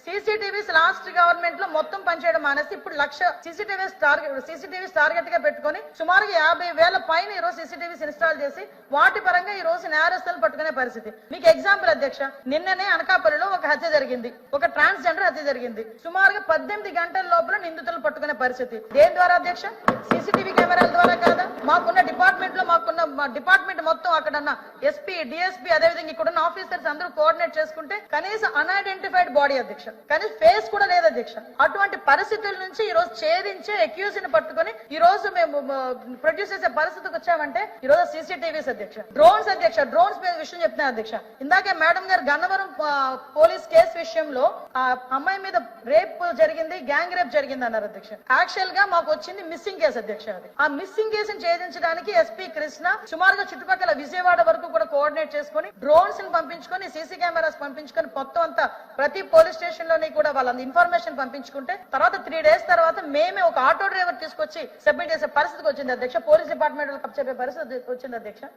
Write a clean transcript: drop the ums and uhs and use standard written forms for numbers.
CCTVs last government లో మొత్తం పనిచేయడం మానేసి ఇప్పుడు 1,00,000 సీసీటీవీస్ టార్గెట్ గా పెట్టుకుని సుమారుగా 50,000 పైన ఈ రోజు సీసీటీవీస్ ఇన్స్టాల్ చేసి వాటి పరంగా ఈ రోజు నేరస్తులను పట్టుకునే పరిస్థితి. మీకు ఎగ్జాంపుల్ అధ్యక్ష, నిన్ననే అనకాపల్లిలో ఒక హత్య జరిగింది, ఒక ట్రాన్స్జెండర్ హత్య జరిగింది. సుమారుగా 18 గంటల లోపల నిందితులను పట్టుకునే పరిస్థితి. దేని ద్వారా అధ్యక్ష? సీసీటీవీ కెమెరాల ద్వారా కాదా? మాకున్న డిపార్ట్మెంట్ మొత్తం అక్కడ ఎస్పీ, డిఎస్పీ, అదేవిధంగా ఇక్కడ ఉన్న ఆఫీసర్స్ అందరూ కోఆర్డినేట్ చేసుకుంటే కనీసం అన్ఐడెంటిఫైడ్ బాడీ అధ్యక్ష, కనీసం ఫేస్ కూడా లేదు అధ్యక్ష. అటువంటి పరిస్థితుల నుంచి ఈ రోజు ఛేదించే అక్యూజ్ ని పట్టుకుని ఈ రోజు మేము ప్రొడ్యూస్ చేసే పరిస్థితికి వచ్చామంటే ఈ రోజు సీసీటీవీస్ అధ్యక్ష. డ్రోన్స్ అధ్యక్ష, డ్రోన్స్ మీద విషయం చెప్తున్నా అధ్యక్ష. ఇందాకే మేడం గారు గన్నవరం పోలీస్ కేసు విషయంలో ఆ అమ్మాయి మీద రేప్ జరిగింది, గ్యాంగ్ రేప్ జరిగింది అన్నారు అధ్యక్ష. యాక్చువల్ గా మాకు వచ్చింది మిస్సింగ్ కేసు అధ్యక్ష. అది ఆ మిస్సింగ్ కేసును ఛేదించడానికి ఎస్పీ కృష్ణ సుమారుగా చుట్టుపక్కల విజయవాడ వరకు కూడా కోఆర్డినేట్ చేసుకుని డ్రోన్స్ ని పంపించుకొని, సీసీ కెమెరాస్ పంపించుకొని మొత్తం అంతా ప్రతి పోలీస్ స్టేషన్ లోని కూడా వాళ్ళ ఇన్ఫర్మేషన్ పంపించుకుంటే తర్వాత 3 days తర్వాత మేమే ఒక ఆటో డ్రైవర్ తీసుకొచ్చి సబ్మిట్ చేసే పరిస్థితికి వచ్చింది అధ్యక్ష. పోలీస్ డిపార్ట్మెంట్ చెప్పే పరిస్థితి వచ్చింది అధ్యక్ష.